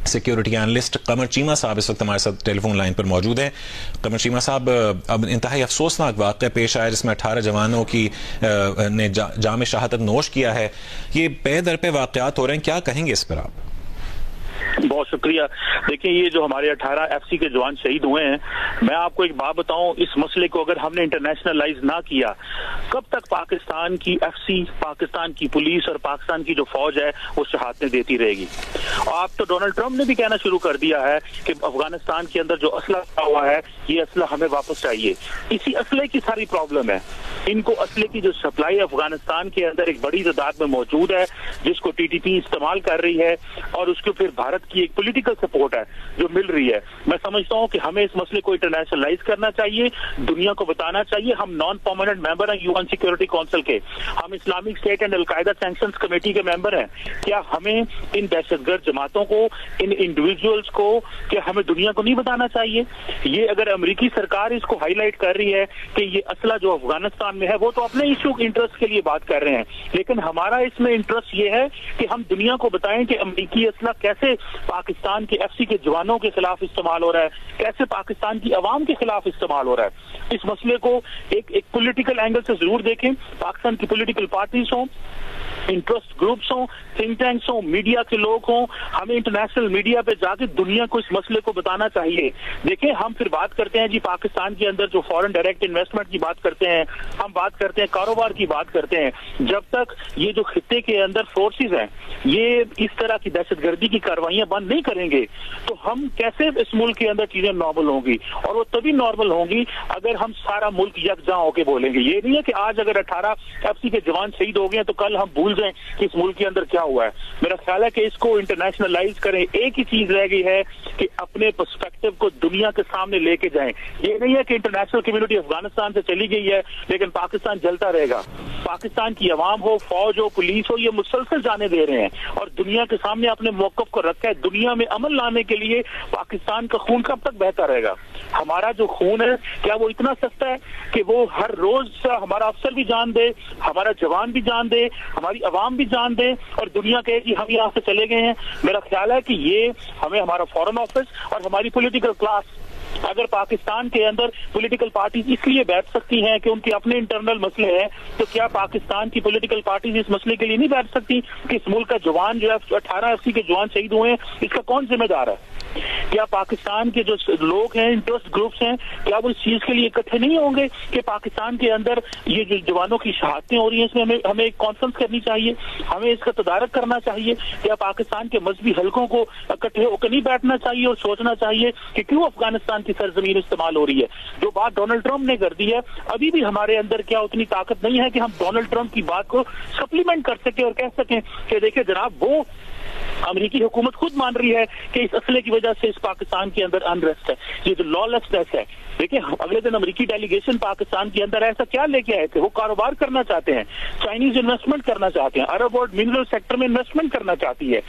Security analyst Qamar Cheema صاحب اس وقت ہمارے ساتھ ٹیلی فون لائن پر موجود ہیں. قمر چیمہ صاحب، اب انتہائی افسوسناک واقعہ پیش آیا جس میں 18 جوانوں کی نے جام شہادت نوش کیا ہے. یہ پے در پہ واقعات ہو رہے ہیں، کیا کہیں گے اس پر آپ؟ بہت شکریہ. دیکھیں، یہ جو ہمارے 18 ایف سی کے جوان شہید ہوئے ہیں، میں آپ کو ایک بات بتاؤں، اس مسئلے کو اگر ہم نے انٹرنیشنلائز نہ کیا، کب تک پاکستان کی ایف سی، پاکستان کی پولیس اور پاکستان کی جو فوج ہے وہ شہادتیں دیتی رہے گی؟ اور آپ تو ڈونلڈ ٹرمپ نے بھی کہنا شروع کر دیا ہے کہ افغانستان کے اندر جو اسلحہ ہوا ہے یہ اسلحہ ہمیں واپس چاہیے. اسی اسلحے کی ساری پرابلم ہے. ان کو اسلحے کی جو سپلائی افغانستان کے اندر ایک بڑی تعداد میں موجود ہے، جس کو ٹی ٹی پی استعمال کر رہی ہے، اور اس کو پھر بھارت کی ایک پولیٹیکل سپورٹ ہے جو مل رہی ہے. میں سمجھتا ہوں کہ ہمیں اس مسئلے کو انٹرنیشنلائز کرنا چاہیے، دنیا کو بتانا چاہیے. ہم نان پرماننٹ ممبر ہیں UN سیکورٹی کونسل کے، ہم Islamic state and al Qaeda sanctions committee کے ممبر ہیں. کیا ہمیں ان دہشت گرد جماعتوں کو، ان انڈیویجولز کو، کیا ہمیں دنیا کو نہیں بتانا چاہیے؟ یہ اگر امریکی سرکار اس کو ہائی لائٹ کر رہی ہے کہ یہ اسلحہ جو افغانستان میں ہے، وہ تو اپنے ایشو انٹرسٹ کے لیے بات کر رہے ہیں، لیکن ہمارا اس میں انٹرسٹ یہ ہے کہ ہم دنیا کو بتائیں کہ امریکی اسلحہ کیسے پاکستان کے ایف سی کے جوانوں کے خلاف استعمال ہو رہا ہے، کیسے پاکستان کی عوام کے خلاف استعمال ہو رہا ہے. اس مسئلے کو ایک پولیٹیکل اینگل سے ضرور دیکھیں. پاکستان کی پولیٹیکل پارٹیز ہوں، انٹرسٹ گروپس ہوں، تھنک ٹینکس ہوں، میڈیا کے لوگ ہوں، ہمیں انٹرنیشنل میڈیا پہ جا کے دنیا کو اس مسئلے کو بتانا چاہیے. دیکھیں، ہم پھر بات کرتے ہیں جی پاکستان کے اندر جو فورن ڈائریکٹ انویسٹمنٹ کی بات کرتے ہیں، ہم بات کرتے ہیں کاروبار کی بات کرتے ہیں. جب تک یہ جو خطے کے اندر فورسز ہیں یہ اس طرح کی دہشت گردی کی کاروائیاں بند نہیں کریں گے تو ہم کیسے اس ملک کے اندر چیزیں نارمل ہوں گی؟ اور وہ تبھی نارمل ہوں گی اگر ہم سارا ملک یکجاں ہو کے بولیں گے. یہ نہیں ہے کہ آج اگر 18 ایف سی کے جوان شہید ہو گئے ہیں تو کل ہم بھول جائیں کہ اس ملک کے اندر کیا ہوا ہے. میرا خیال ہے کہ اس کو انٹرنیشنلائز کریں. ایک ہی چیز رہ گئی ہے کہ اپنے پرسپیکٹو کو دنیا کے سامنے لے کے جائیں. یہ نہیں ہے کہ انٹرنیشنل کمیونٹی افغانستان سے چلی گئی ہے لیکن پاکستان جلتا رہے گا. پاکستان کی عوام ہو، فوج ہو، پولیس ہو، یہ مسلسل جانے دے رہے ہیں اور دنیا کے سامنے اپنے موقف کو رکھا ہے. دنیا میں امن لانے کے لیے پاکستان کا خون کب تک بہتا رہے گا؟ ہمارا جو خون ہے کیا وہ اتنا سستا ہے کہ وہ ہر روز ہمارا افسر بھی جان دے، ہمارا جوان بھی جان دے، ہماری عوام بھی جان دے اور دنیا کہے کہ ہم یہاں سے چلے گئے ہیں؟ میرا خیال ہے کہ یہ ہمیں ہمارا فارن آفس اور ہماری پولیٹیکل کلاس، اگر پاکستان کے اندر پولیٹیکل پارٹیز اس لیے بیٹھ سکتی ہیں کہ ان کے اپنے انٹرنل مسئلے ہیں، تو کیا پاکستان کی پولیٹیکل پارٹیز اس مسئلے کے لیے نہیں بیٹھ سکتی کہ اس ملک کا جوان جو ہے 18 ایف سی کے جوان شہید ہوئے ہیں، اس کا کون ذمہ دار ہے؟ کیا پاکستان کے جو لوگ ہیں، انٹرسٹ گروپس ہیں، کیا وہ اس چیز کے لیے اکٹھے نہیں ہوں گے کہ پاکستان کے اندر یہ جو جوانوں کی شہادتیں ہو رہی ہیں اس میں ہمیں ایک کانفرنس کرنی چاہیے، ہمیں اس کا تدارک کرنا چاہیے؟ کیا پاکستان کے مذہبی حلقوں کو اکٹھے ہو کے نہیں بیٹھنا چاہیے اور سوچنا چاہیے کہ کیوں افغانستان کی سرزمین استعمال ہو رہی ہے؟ جو بات ڈونلڈ ٹرمپ نے کر دی ہے، ابھی بھی ہمارے اندر کیا اتنی طاقت نہیں ہے کہ ہم ڈونلڈ ٹرمپ کی بات کو سپلیمنٹ کر سکیں اور کہہ سکیں کہ دیکھیں جناب، وہ امریکی حکومت خود مان رہی ہے کہ اس اسلحے کی وجہ سے اس پاکستان کے اندر انریسٹ ہے، یہ جو لا لیسنس ہے. دیکھیں، اگلے دن امریکی ڈیلیگیشن پاکستان کے اندر ایسا کیا لے کے آئے تھے؟ وہ کاروبار کرنا چاہتے ہیں، چائنیز انویسٹمنٹ کرنا چاہتے ہیں، عرب اور منرل سیکٹر میں انویسٹمنٹ کرنا چاہتی ہے.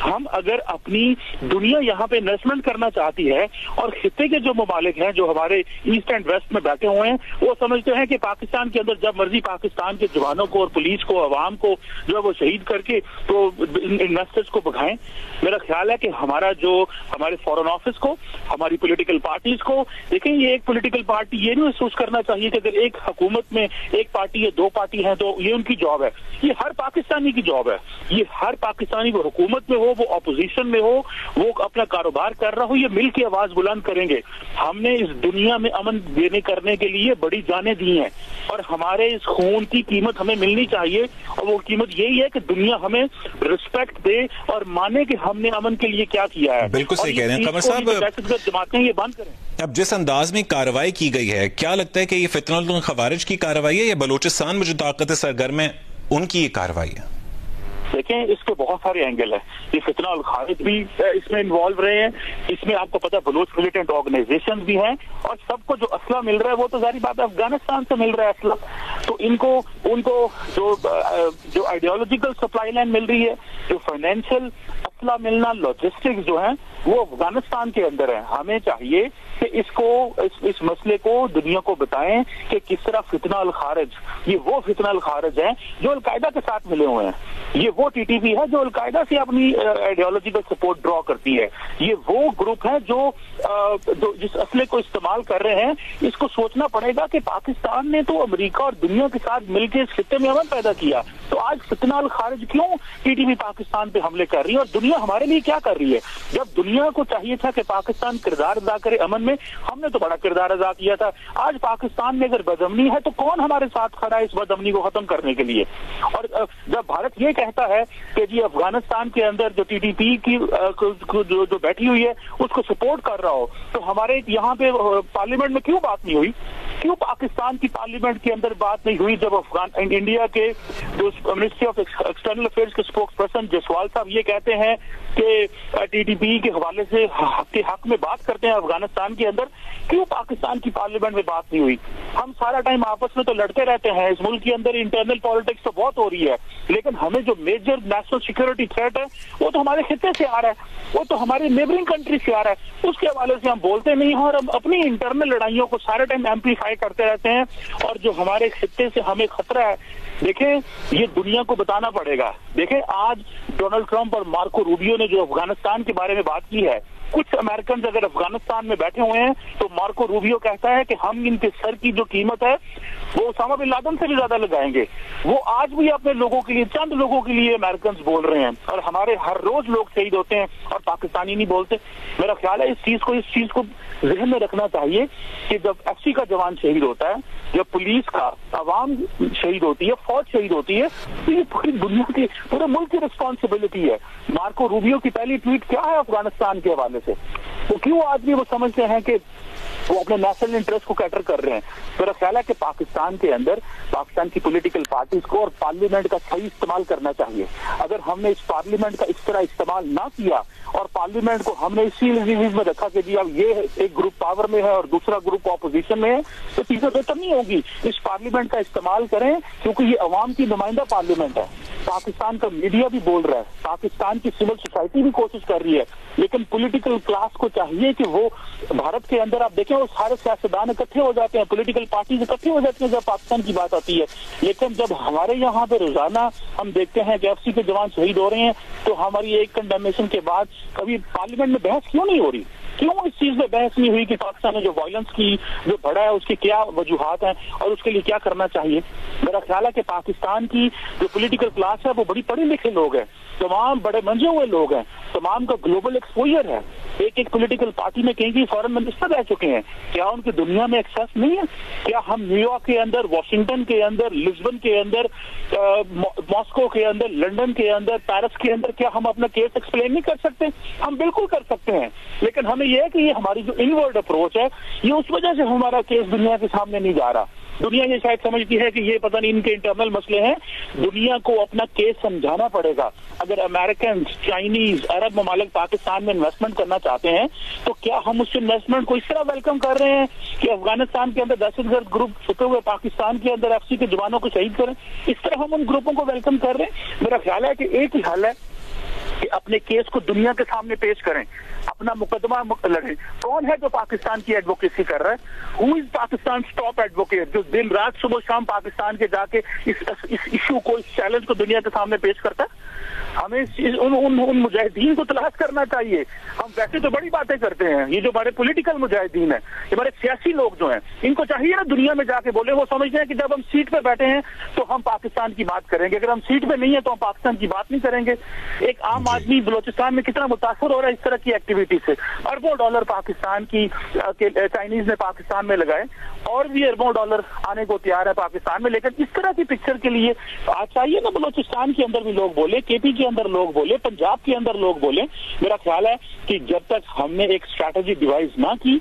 ہم اگر اپنی دنیا یہاں پہ انویسٹمنٹ کرنا چاہتی ہے اور خطے کے جو ممالک ہیں جو ہمارے ایسٹ اینڈ ویسٹ میں بیٹھے ہوئے ہیں وہ سمجھتے ہیں کہ پاکستان کے اندر جب مرضی پاکستان کے جوانوں کو اور پولیس کو، عوام کو جو ہے وہ شہید کر کے تو انویسٹرز کو بھگائیں. میرا خیال ہے کہ ہمارا جو ہمارے فورن آفس کو، ہماری پولیٹیکل پارٹیز کو، دیکھیں یہ ایک پولیٹیکل پارٹی یہ نہیں محسوس کرنا چاہیے کہ اگر ایک حکومت میں ایک پارٹی یا دو پارٹی ہیں تو یہ ان کی جاب ہے. یہ ہر پاکستانی کی جاب ہے. یہ ہر پاکستانی، وہ حکومت میں ہو، وہ اپوزیشن میں ہو، وہ اپنا کاروبار کر رہا ہو، یہ مل کے آواز بلند کریں گے. ہم نے اس دنیا میں امن دینے کرنے کے لیے بڑی جانیں دی ہیں اور ہمارے اس خون کی قیمت ہمیں ملنی چاہیے اور وہ قیمت یہی ہے کہ دنیا ہمیں رسپیکٹ دے اور مانے کہ ہم نے امن کے لیے کیا کیا ہے. بالکل صحیح کہہ رہے ہیں قمر صاحب. دہشت گرد جماعتیں یہ بند کریں. اب جس انداز میں کارروائی کی گئی ہے، کیا لگتا ہے کہ یہ فتنہ الخوارج کی کارروائی ہے یا بلوچستان میں جو طاقت سرگرم ہے ان کی یہ کارروائی ہے؟ دیکھیں، اس کے بہت سارے اینگل ہیں. یہ فتنہ الخوارج بھی اس میں انوالو رہے ہیں، اس میں آپ کو پتا بلوچ ملیٹنٹ آرگنائزیشن بھی ہیں اور سب کو جو اسلحہ مل رہا ہے وہ تو ظاہری بات ہے افغانستان سے مل رہا ہے اسلحہ. تو ان کو جو آئیڈیالوجیکل سپلائی لائن مل رہی ہے، جو فائنینشیل اسلحہ ملنا، لاجسٹکس جو ہیں وہ افغانستان کے اندر ہیں. ہمیں چاہیے کہ اس مسئلے کو دنیا کو بتائیں کہ کس طرح فتنہ الخارج، یہ وہ فتنہ الخارج ہیں جو القاعدہ کے ساتھ ملے ہوئے ہیں، یہ وہ ٹی پی ہے جو القاعدہ سے اپنی آئیڈیالوجی کا سپورٹ ڈرا کرتی ہے، یہ وہ گروپ ہے جو جس اسلحے کو استعمال کر رہے ہیں. اس کو سوچنا پڑے گا کہ پاکستان نے تو امریکہ اور دنیا کے ساتھ مل کے اس خطے میں امن پیدا کیا، تو آج فتنہ الخارج کیوں ٹی ٹی پی پاکستان پہ حملے کر رہی ہے، اور دنیا ہمارے لیے کیا کر رہی ہے؟ جب دنیا کو چاہیے تھا کہ پاکستان کردار ادا کرے امن میں، ہم نے تو بڑا کردار ادا کیا تھا. آج پاکستان میں اگر بدامنی ہے تو کون ہمارے ساتھ کھڑا ہے اس بدامنی کو ختم کرنے کے لیے؟ اور جب بھارت یہ کہتا ہے کہ جی افغانستان کے اندر جو ٹی ٹی پی کی جو بیٹھی ہوئی ہے اس کو سپورٹ کر رہا ہو، تو ہمارے یہاں پہ پارلیمنٹ میں کیوں بات نہیں ہوئی؟ کیوں پاکستان کی پارلیمنٹ کے اندر بات نہیں ہوئی جب انڈیا کے جو منسٹری آف ایکسٹرنل افیئرز کے اسپوکس پرسن جسوال صاحب یہ کہتے ہیں کہ ٹی ٹی پی کے حوالے سے کے حق میں بات کرتے ہیں افغانستان کے اندر، کیوں پاکستان کی پارلیمنٹ میں بات نہیں ہوئی؟ ہم سارا ٹائم آپس میں تو لڑتے رہتے ہیں، اس ملک کے اندر انٹرنل پالیٹکس تو بہت ہو رہی ہے، لیکن ہمیں جو میجر نیشنل سیکورٹی تھریٹ ہے وہ تو ہمارے خطے سے آ رہا ہے، وہ تو ہمارے نیبرنگ کنٹری سے آ رہا ہے، اس کے حوالے سے ہم بولتے نہیں ہیں اور ہم اپنی انٹرنل لڑائیوں کو سارے ٹائم ایمپلیفائی کرتے رہتے ہیں. اور جو ہمارے خطے سے ہمیں خطرہ ہے، دیکھیں یہ دنیا کو بتانا پڑے گا. دیکھیں آج ڈونلڈ ٹرمپ اور مارکو روبیو نے جو افغانستان کے بارے میں بات کی ہے، کچھ امریکنز اگر افغانستان میں بیٹھے ہوئے ہیں تو مارکو روبیو کہتا ہے کہ ہم ان کے سر کی جو قیمت ہے وہ اسامہ بن لادن سے بھی زیادہ لگائیں گے. وہ آج بھی اپنے لوگوں کے لیے، چند لوگوں کے لیے امریکنز بول رہے ہیں، اور ہمارے ہر روز لوگ شہید ہوتے ہیں اور پاکستانی نہیں بولتے. میرا خیال ہے اس چیز کو ذہن میں رکھنا چاہیے کہ جب ایف سی کا جوان شہید ہوتا ہے، جب پولیس کا، عوام شہید ہوتی ہے، فوج شہید ہوتی ہے، تو یہ پوری دنیا کی، پورے ملک کی رسپانسبلٹی ہے. مارکو روبیو کی پہلی ٹویٹ کیا ہے افغانستان کے حوالے سے؟ تو کیوں آدمی وہ سمجھتے ہیں کہ وہ اپنے نیشنل انٹرسٹ کو کیٹر کر رہے ہیں؟ میرا خیال ہے کہ پاکستان کے اندر پاکستان کی پولیٹیکل پارٹیز کو اور پارلیمنٹ کا صحیح استعمال کرنا چاہیے. اگر ہم نے اس پارلیمنٹ کا اس طرح استعمال نہ کیا اور پارلیمنٹ کو ہم نے اسی لیز میں رکھا کہ جی اب یہ ایک گروپ پاور میں ہے اور دوسرا گروپ اپوزیشن میں ہے، تو چیزیں بہتر نہیں ہوگی. اس پارلیمنٹ کا استعمال کریں کیونکہ یہ عوام کی نمائندہ پارلیمنٹ ہے. پاکستان کا میڈیا بھی بول رہا ہے، پاکستان کی سول سوسائٹی بھی کوشش کر رہی ہے، لیکن پولیٹیکل کلاس کو چاہیے کہ وہ بھارت کے اندر آپ دیکھیں وہ سارے سیاستدان اکٹھے ہو جاتے ہیں، پولیٹیکل پارٹیز اکٹھے ہو جاتی ہیں جب پاکستان کی بات آتی ہے. لیکن جب ہمارے یہاں پہ روزانہ ہم دیکھتے ہیں کہ ایف سی کے جوان شہید ہو رہے ہیں تو ہماری ایک کنڈیمنیشن کے بعد کبھی پارلیمنٹ میں بحث کیوں نہیں ہو رہی؟ کیوں اس چیز میں بحث نہیں ہوئی کہ پاکستان نے جو وائلنس کی جو بڑھا ہے اس کی کیا وجوہات ہیں اور اس کے لیے کیا کرنا چاہیے؟ میرا خیال ہے کہ پاکستان کی جو پولیٹیکل کلاس ہے وہ بڑی پڑھے لکھے لوگ ہیں، تمام بڑے منجے ہوئے لوگ ہیں، تمام کا گلوبل ایکسپوجر ہے. ایک پولیٹیکل پارٹی میں کہیں فورن منسٹر رہ چکے ہیں، کیا ان کی دنیا میں ایکسیس نہیں ہے؟ کیا ہم نیو یارک کے اندر، واشنگٹن کے اندر، لسبن کے اندر، ماسکو کے اندر، لندن کے اندر، پیرس کے اندر کیا ہم اپنا کیس ایکسپلین نہیں کر سکتے؟ ہم بالکل کر سکتے ہیں، لیکن ہمیں یہ ہے کہ یہ ہماری جو انورڈ اپروچ ہے یہ اس وجہ سے ہمارا کیس دنیا کے سامنے نہیں جا رہا. دنیا یہ شاید سمجھتی ہے کہ یہ پتہ نہیں ان کے انٹرنل مسئلے ہیں. دنیا کو اپنا کیس سمجھانا پڑے گا. اگر امریکن، چائنیز، عرب ممالک پاکستان میں انویسٹمنٹ کرنا چاہتے ہیں تو کیا ہم اس انویسٹمنٹ کو اس طرح ویلکم کر رہے ہیں کہ افغانستان کے اندر دہشت گرد گروپ چھپے ہوئے پاکستان کے اندر ایف سی کے جوانوں کو شہید کریں؟ اس طرح ہم ان گروپوں کو ویلکم کر رہے ہیں؟ میرا خیال ہے کہ ایک ہی حل ہے کہ اپنے کیس کو دنیا کے سامنے پیش کریں، اپنا مقدمہ لڑیں. کون ہے جو پاکستان کی ایڈوکیسی کر رہا ہے؟ ہو از پاکستان ٹاپ ایڈوکیٹ جو دن رات صبح شام پاکستان کے جا کے اس ایشو کو، اس چیلنج کو دنیا کے سامنے پیش کرتا ہے؟ ہمیں ان مجاہدین کو تلاش کرنا چاہیے. ہم ویسے تو بڑی باتیں کرتے ہیں، یہ جو ہمارے پولیٹیکل مجاہدین ہیں، ہمارے سیاسی لوگ جو ہیں، ان کو چاہیے نا دنیا میں جا کے بولے. وہ سمجھتے ہیں کہ جب ہم سیٹ پہ بیٹھے ہیں تو ہم پاکستان کی بات کریں گے، اگر ہم سیٹ پہ نہیں ہیں تو ہم پاکستان کی بات نہیں کریں گے. ایک عام آدمی بلوچستان میں کتنا متاثر ہو رہا ہے اس طرح کی ایکٹیویٹی سے. اربوں ڈالر پاکستان کی چائنیز نے پاکستان میں لگائے، اور بھی اربوں ڈالر آنے کو تیار ہے پاکستان میں. لیکن اس طرح کی پکچر کے لیے آج چاہیے نا بلوچستان کے اندر بھی لوگ بولے، کے پی کے اندر لوگ بولے، پنجاب کے اندر لوگ بولے. میرا خیال ہے کہ جب تک ہم نے ایک اسٹریٹجی ڈیوائز نہ کی،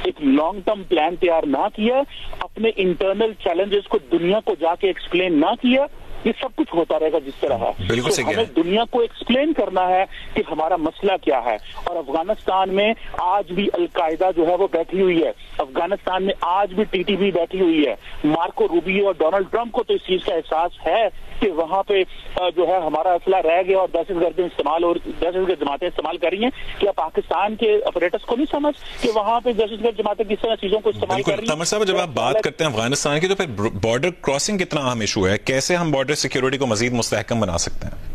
ایک لانگ ٹرم پلان تیار نہ کیا، اپنے انٹرنل چیلنجز کو دنیا کو جا کے ایکسپلین نہ کیا، یہ سب کچھ ہوتا رہے گا جس طرح ہے. بالکل صحیح ہے. ہمیں دنیا کو ایکسپلین کرنا ہے کہ ہمارا مسئلہ کیا ہے. اور افغانستان میں آج بھی القاعدہ جو ہے وہ بیٹھی ہوئی ہے, افغانستان میں آج بھی TTP بیٹھی ہوئی ہے. مارکو روبیو اور ڈونلڈ ٹرمپ کو تو اس چیز کا احساس ہے کہ وہاں پہ جو ہے ہمارا اسلحہ رہ گیا اور دہشت گردی استعمال اور دہشت گرد جماعتیں استعمال کر رہی ہیں. کیا پاکستان کے آپریٹرس کو نہیں سمجھ کہ وہاں پہ دہشت گرد جماعتیں کس طرح چیزوں کو استعمال کر رہی ہیں؟ قمر صاحب, جب آپ بات کرتے ہیں افغانستان کی تو پھر بارڈر کراسنگ کتنا اہم ایشو ہے, کیسے ہم بارڈر سیکیورٹی کو مزید مستحکم بنا سکتے ہیں؟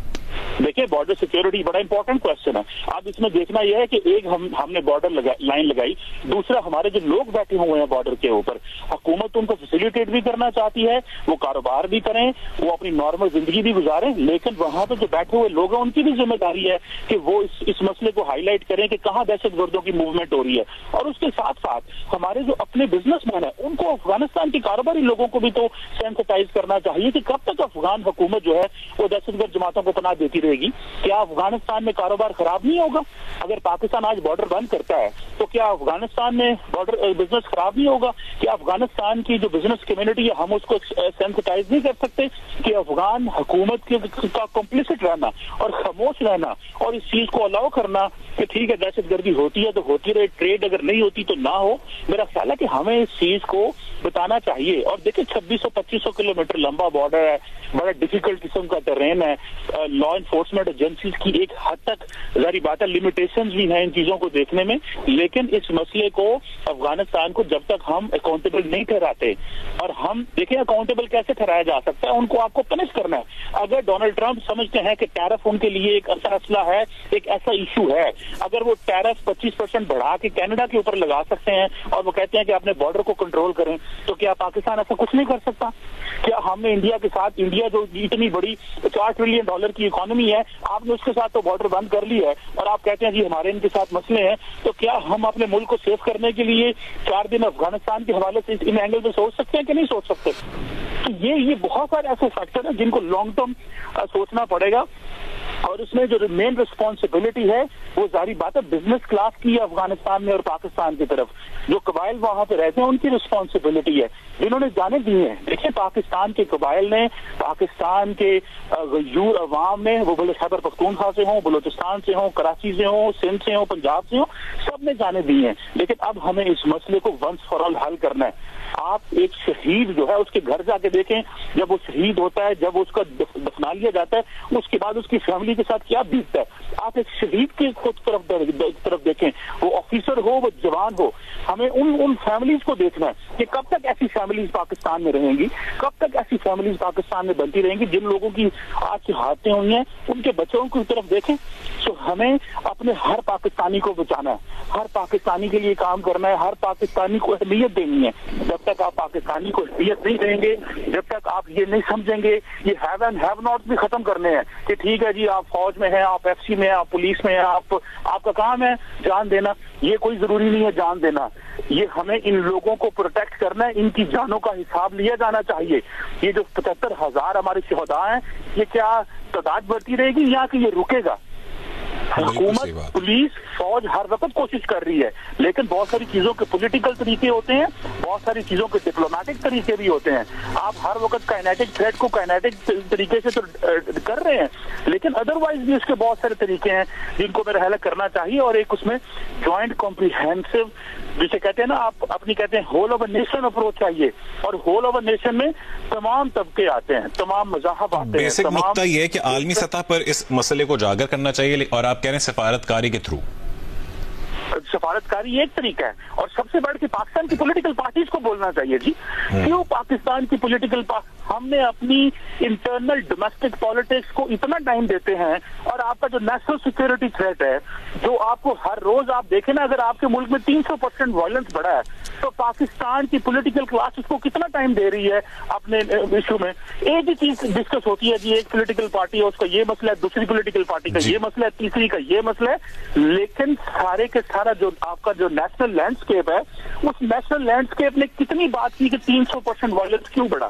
دیکھیں, بارڈر سیکیورٹی بڑا امپورٹنٹ کوشچن ہے. اب اس میں دیکھنا یہ ہے کہ ایک ہم نے بارڈر لائن لگائی, دوسرا ہمارے جو لوگ بیٹھے ہوئے ہیں بارڈر کے اوپر, حکومت ان کو فیسیلیٹیٹ بھی کرنا چاہتی ہے, وہ کاروبار بھی کریں, وہ اپنی نارمل زندگی بھی گزاریں, لیکن وہاں پہ جو بیٹھے ہوئے لوگ ہیں ان کی بھی ذمہ داری ہے کہ وہ اس مسئلے کو ہائی لائٹ کریں کہ کہاں دہشت گردوں کی موومنٹ ہو رہی ہے. اور اس کے ساتھ ساتھ ہمارے جو اپنے بزنس مین ہیں ان کو افغانستان کے کاروباری لوگوں کو بھی تو سینسٹائز کرنا چاہیے کہ کب تک افغان حکومت جو ہے وہ دہشت گرد جماعتوں کو پناہ دیتی رہے گی. کیا افغانستان میں کاروبار خراب نہیں ہوگا؟ اگر پاکستان آج بارڈر بند کرتا ہے تو کیا افغانستان میں بارڈر بزنس خراب نہیں ہوگا؟ کیا افغانستان کی جو بزنس کمیونٹی ہے ہم اس کو سینسٹائز نہیں کر سکتے کہ افغان حکومت کا کمپلیسٹ رہنا اور خاموش رہنا اور اس چیز کو الاؤ کرنا کہ ٹھیک ہے دہشت گردی ہوتی ہے تو ہوتی رہے, ٹریڈ اگر نہیں ہوتی تو نہ ہو. میرا خیال ہے کہ ہمیں اس چیز کو بتانا چاہیے. اور دیکھیں 2600-2500 کلومیٹر لمبا بارڈر ہے, بڑا ڈیفیکلٹ قسم کا ٹرین ہے, لا انفورسمنٹ ایجنسیز کی ایک حد تک ظاہری بات ہے لمیٹیشنز بھی ہیں ان چیزوں کو دیکھنے میں, لیکن اس مسئلے کو افغانستان کو جب تک ہم اکاؤنٹیبل نہیں ٹھہراتے, اور ہم دیکھیں اکاؤنٹیبل کیسے ٹھہرایا جا سکتا ہے, ان کو آپ کو پنش کرنا ہے. اگر ڈونلڈ ٹرمپ سمجھتے ہیں کہ ٹیرف ان کے لیے ایک ایسا مسئلہ ہے, ایک ایسا ایشو ہے, اگر وہ ٹیرف 25% بڑھا کے کینیڈا کے اوپر لگا سکتے ہیں اور وہ کہتے ہیں کہ اپنے بارڈر کو کنٹرول کریں, تو کیا پاکستان ایسا کچھ نہیں کر سکتا؟ کیا ہم نے انڈیا کے ساتھ, انڈیا جو اتنی بڑی $4 ٹریلین کی اکانومی ہے, آپ نے اس کے ساتھ تو بارڈر بند کر لی ہے اور آپ کہتے ہیں جی ہمارے ان کے ساتھ مسئلے ہیں, تو کیا ہم اپنے ملک کو سیف کرنے کے لیے 4 دن افغانستان کے حوالے سے ان اینگل پہ سوچ سکتے ہیں کہ نہیں سوچ سکتے؟ تو یہ بہت سارے ایسے فیکٹر ہیں جن کو لانگ ٹرم سوچنا پڑے گا. اور اس میں جو مین ریسپانسبلٹی ہے وہ ظاہری بات ہے بزنس کلاس کی ہے افغانستان میں اور پاکستان کی طرف. جو قبائل وہاں پہ رہتے ہیں ان کی ریسپانسبلٹی ہے, جنہوں نے جانے دی ہیں. دیکھیں پاکستان کے قبائل نے, پاکستان کے غیور عوام نے, وہ بولے خیبر پختونخوا سے ہوں, بلوچستان سے ہوں, کراچی سے ہوں, سندھ سے ہوں, پنجاب سے ہوں, سب نے جانے دی ہیں. لیکن اب ہمیں اس مسئلے کو ونس فار آل حل کرنا ہے. آپ ایک شہید جو ہے اس کے گھر جا کے دیکھیں, جب وہ شہید ہوتا ہے, جب اس کا دفنا لیا جاتا ہے, اس کے بعد اس کی فیملی کے ساتھ کیا بیتتا ہے. آپ ایک شہید کی طرف دیکھیں, وہ آفیسر ہو, وہ جوان ہو. ہمیں ان فیملیز کو دیکھنا ہے کہ کب تک ایسی فیملیز پاکستان میں رہیں گی, کب تک ایسی فیملیز پاکستان میں بنتی رہیں گی. جن لوگوں کی آج چاہتیں ہوئی ہیں ان کے بچوں کی طرف دیکھیں. تو ہمیں اپنے ہر پاکستانی کو بچانا ہے, ہر پاکستانی کے لیے کام کرنا ہے, ہر پاکستانی کو اہمیت دینی ہے. جب تک آپ پاکستانی کو اہمیت نہیں دیں گے, جب تک آپ یہ نہیں سمجھیں گے, یہ ہیو اینڈ ہیو ناٹ بھی ختم کرنے ہیں کہ ٹھیک ہے جی آپ فوج میں ہیں, آپ FCC میں ہیں, آپ پولیس میں ہیں, آپ کا کام ہے جان دینا. یہ کوئی ضروری نہیں ہے جان دینا, یہ ہمیں ان لوگوں کو پروٹیکٹ کرنا ہے, ان کی جانوں کا حساب لیا جانا چاہیے. یہ جو 75,000 ہمارے شہداء ہیں, یہ کیا تعداد بڑھتی رہے گی یا کہ یہ رکے گا؟ حکومت, پولیس, فوج ہر وقت کوشش کر رہی ہے, لیکن بہت ساری چیزوں کے پولیٹیکل طریقے ہوتے ہیں, بہت ساری چیزوں کے ڈپلومیٹک طریقے بھی ہوتے ہیں. آپ ہر وقت کائنیٹک تھریٹ کو کائنیٹک طریقے سے تو کر رہے ہیں, لیکن ادروائز بھی اس کے بہت سارے طریقے ہیں جن کو میرا خیال کرنا چاہیے. اور ایک اس میں جوائنٹ کمپریہنسو جسے کہتے ہیں نا, آپ اپنی کہتے ہیں whole of a nation approach چاہیے, اور ہول آف اے نیشن میں تمام طبقے آتے ہیں, تمام مذاہب آتے ہیں. بیسک نقطہ یہ ہے کہ عالمی سطح پر اس مسئلے کو اجاگر کرنا چاہیے, اور آپ کہہ رہے ہیں سفارتکاری کے تھرو. سفارتکاری ایک طریقہ ہے, اور سب سے بڑھ کے پاکستان کی پولیٹیکل پارٹیز کو بولنا چاہیے. جی کیوں پاکستان کی پولیٹیکل ہم نے اپنی انٹرنل ڈومیسٹک پالیٹکس کو اتنا ٹائم دیتے ہیں, اور آپ کا جو نیشنل سیکورٹی تھریٹ ہے جو آپ کو ہر روز آپ دیکھیں نا, اگر آپ کے ملک میں 300% وائلنس بڑھا ہے تو پاکستان کی پولیٹیکل کلاس اس کو کتنا ٹائم دے رہی ہے اپنے ایشو میں. ایک ہی چیز ڈسکس ہوتی ہے جی, ایک پولیٹیکل پارٹی ہے اس کا یہ مسئلہ ہے, دوسری پولیٹیکل پارٹی کا یہ مسئلہ ہے, تیسری کا یہ مسئلہ ہے, لیکن سارے کے سارا جو آپ کا جو نیشنل لینڈسکیپ ہے, اس نیشنل لینڈسکیپ نے کتنی بات کی کہ 300% وائلنس کیوں بڑھا.